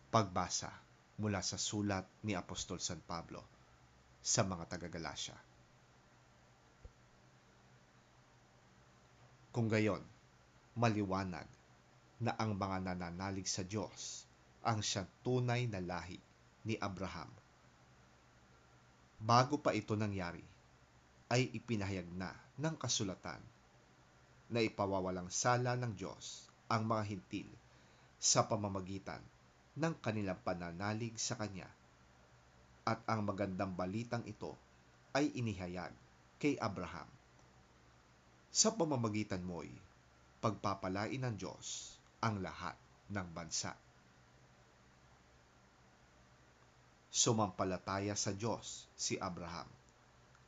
Pagbasa mula sa sulat ni Apostol San Pablo sa mga taga-Galasya. Kung gayon, maliwanag na ang mga nananalig sa Diyos ang siyang tunay na lahi ni Abraham. Bago pa ito nangyari, ay ipinahayag na ng kasulatan na ipawawalang sala ng Diyos ang mga hintil sa pamamagitan ng kanilang pananalig sa Kanya, at ang magandang balitang ito ay inihayag kay Abraham. Sa pamamagitan mo'y pagpapalain ng Diyos ang lahat ng bansa. Sumampalataya sa Diyos si Abraham,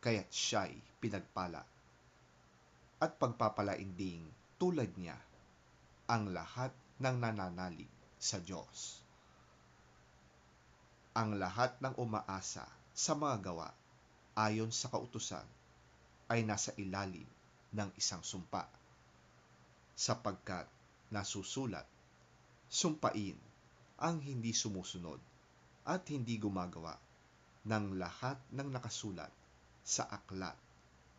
kaya't siya'y pinagpala, at pagpapalain ding tulad niya ang lahat ng nananalig sa Diyos. Ang lahat ng umaasa sa mga gawa ayon sa kautusan ay nasa ilalim ng isang sumpa, sapagkat nasusulat, sumpain ang hindi sumusunod at hindi gumagawa ng lahat ng nakasulat sa aklat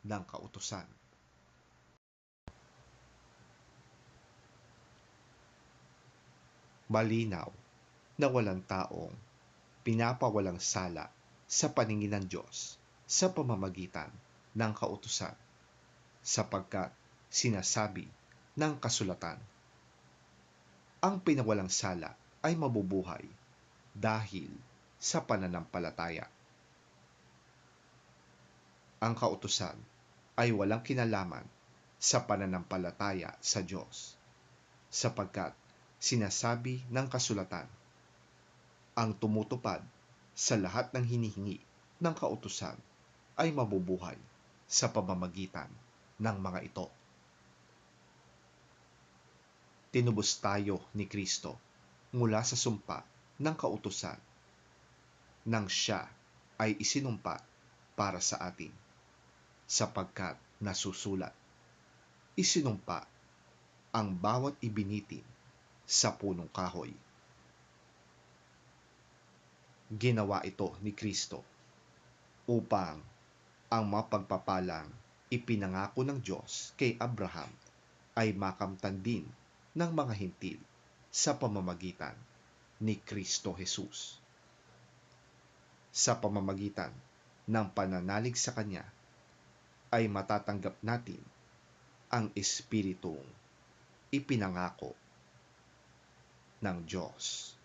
ng kautusan. Malinaw na walang taong pinapawalang sala sa paningin ng Diyos sa pamamagitan ng kautusan, sapagkat sinasabi ng kasulatan, ang pinawalang sala ay mabubuhay dahil sa pananampalataya. Ang kautusan ay walang kinalaman sa pananampalataya sa Diyos, sapagkat sinasabi ng kasulatan, ang tumutupad sa lahat ng hinihingi ng kautusan ay mabubuhay sa pamamagitan ng mga ito. Tinubos tayo ni Kristo mula sa sumpa ng kautusan nang siya ay isinumpa para sa atin, sapagkat nasusulat, isinumpa ang bawat ibinitin sa punong kahoy. Ginawa ito ni Kristo upang ang mapagpapalang ipinangako ng Diyos kay Abraham ay makamtan din ng mga hintil sa pamamagitan ni Kristo Jesus. Sa pamamagitan ng pananalig sa Kanya ay matatanggap natin ang Espiritong ipinangako ng Diyos.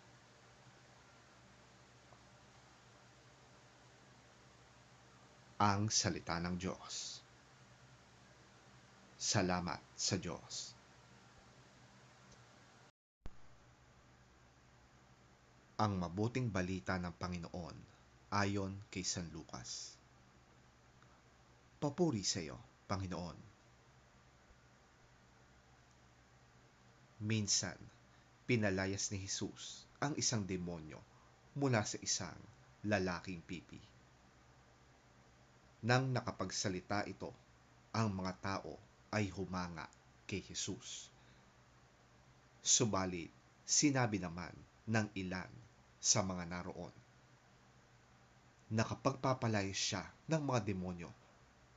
Ang salita ng Diyos. Salamat sa Diyos. Ang mabuting balita ng Panginoon ayon kay San Lucas. Papuri sa iyo, Panginoon. Minsan, pinalayas ni Jesus ang isang demonyo mula sa isang lalaking pipi. Nang nakapagsalita ito, ang mga tao ay humanga kay Jesus. Subalit, sinabi naman ng ilan sa mga naroon, nakapagpapalayas siya ng mga demonyo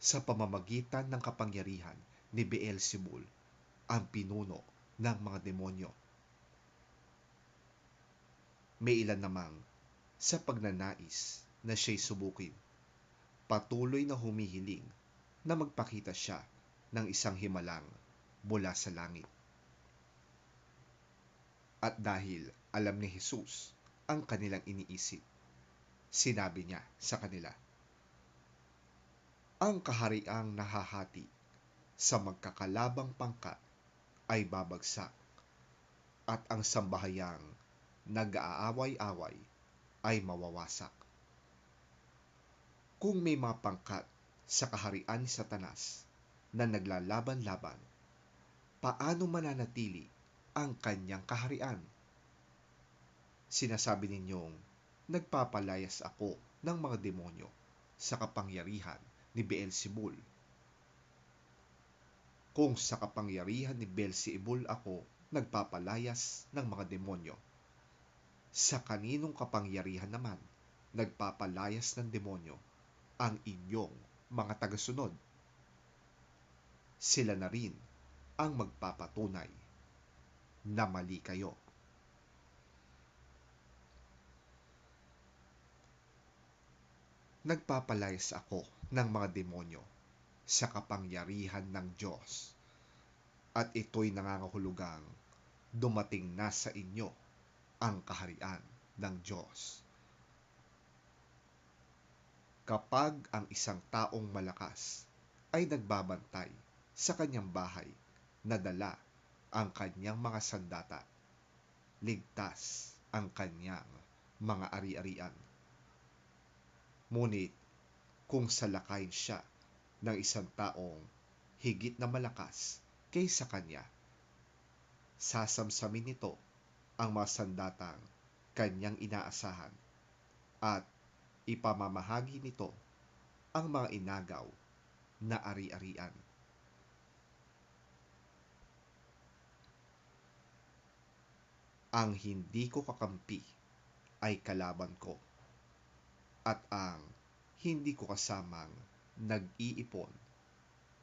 sa pamamagitan ng kapangyarihan ni Beelzebul, ang pinuno ng mga demonyo. May ilan namang sa pagnanais na siya'y subukin, patuloy na humihiling na magpakita siya ng isang himalang mula sa langit. At dahil alam ni Jesus ang kanilang iniisip, sinabi niya sa kanila, ang kahariang nahahati sa magkakalabang pangkat ay babagsak, at ang sambahayang nag-aaway-away ay mawawasak. Kung may mga pangkat sa kaharian ni Satanas na naglalaban-laban, paano mananatili ang kanyang kaharian? Sinasabi ninyong nagpapalayas ako ng mga demonyo sa kapangyarihan ni Beelzebul. Kung sa kapangyarihan ni Beelzebul ako nagpapalayas ng mga demonyo, Sa kaninong kapangyarihan naman nagpapalayas ng demonyo ang inyong mga tagasunod? Sila na rin ang magpapatunay na mali kayo. Nagpapalayas ako ng mga demonyo sa kapangyarihan ng Diyos, at ito'y nangangahulugang dumating na sa inyo ang kaharian ng Diyos. Kapag ang isang taong malakas ay nagbabantay sa kanyang bahay na dala ang kanyang mga sandata, ligtas ang kanyang mga ari-arian. Ngunit kung salakayin siya ng isang taong higit na malakas kaysa kanya, sasamsamin nito ang mga sandatang kanyang inaasahan at ipamamahagi nito ang mga inagaw na ari-arian. Ang hindi ko kakampi ay kalaban ko, at ang hindi ko kasamang nag-iipon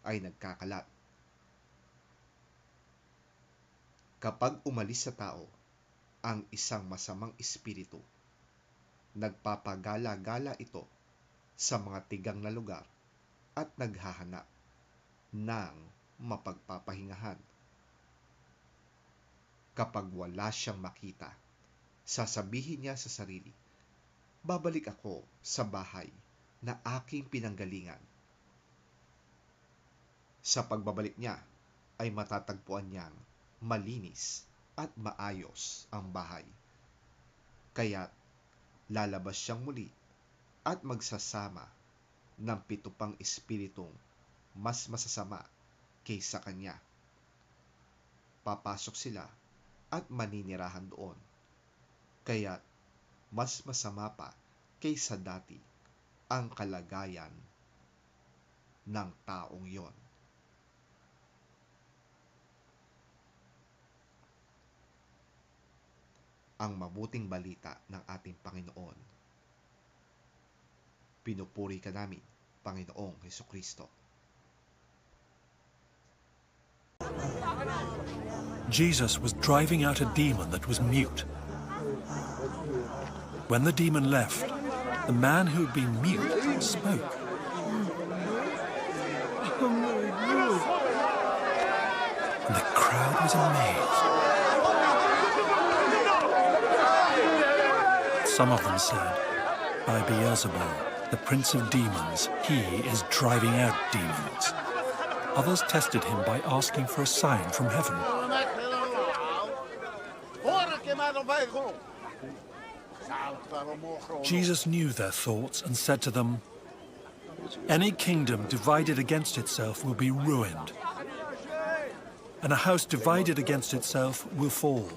ay nagkakalat. Kapag umalis sa tao ang isang masamang espiritu, nagpapagala-gala ito sa mga tigang na lugar at naghahanap ng mapagpapahingahan. Kapag wala siyang makita, sasabihin niya sa sarili, babalik ako sa bahay na aking pinanggalingan. Sa pagbabalik niya ay matatagpuan niyang malinis at maayos ang bahay. Kaya't lalabas siyang muli at magsasama ng 7 pang espiritong mas masasama kaysa kanya. Papasok sila at maninirahan doon. Kaya't mas masama pa kaysa dati ang kalagayan ng taong yon. Ang mabuting balita ng ating Panginoon. Pinupuri ka namin, Panginoong Hesukristo. Jesus was driving out a demon that was mute. When the demon left, the man who had been mute spoke. And the crowd was amazed. Some of them said, "By Beelzebul, the prince of demons, he is driving out demons." Others tested him by asking for a sign from heaven. Jesus knew their thoughts and said to them, "Any kingdom divided against itself will be ruined, and a house divided against itself will fall.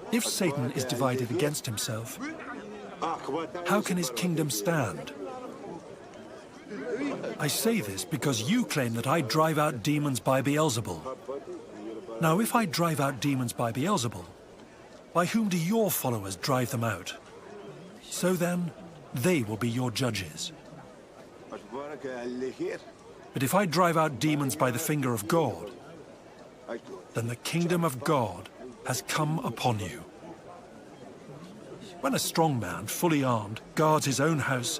If Satan is divided against himself, how can his kingdom stand? I say this because you claim that I drive out demons by Beelzebul. Now, if I drive out demons by Beelzebul, by whom do your followers drive them out? So then, they will be your judges. But if I drive out demons by the finger of God, then the kingdom of God has come upon you. When a strong man, fully armed, guards his own house,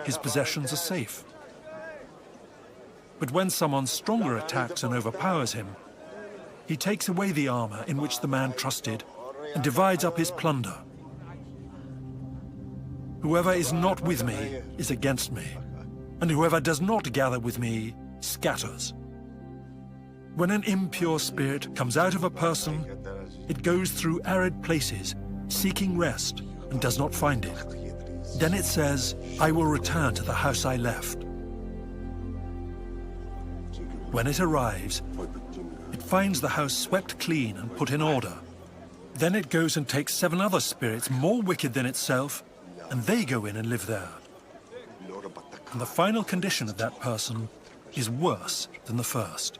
his possessions are safe. But when someone stronger attacks and overpowers him, he takes away the armor in which the man trusted and divides up his plunder. Whoever is not with me is against me, and whoever does not gather with me scatters. When an impure spirit comes out of a person, it goes through arid places, seeking rest, and does not find it. Then it says, I will return to the house I left. When it arrives, it finds the house swept clean and put in order. Then it goes and takes 7 other spirits more wicked than itself, and they go in and live there. And the final condition of that person is worse than the first.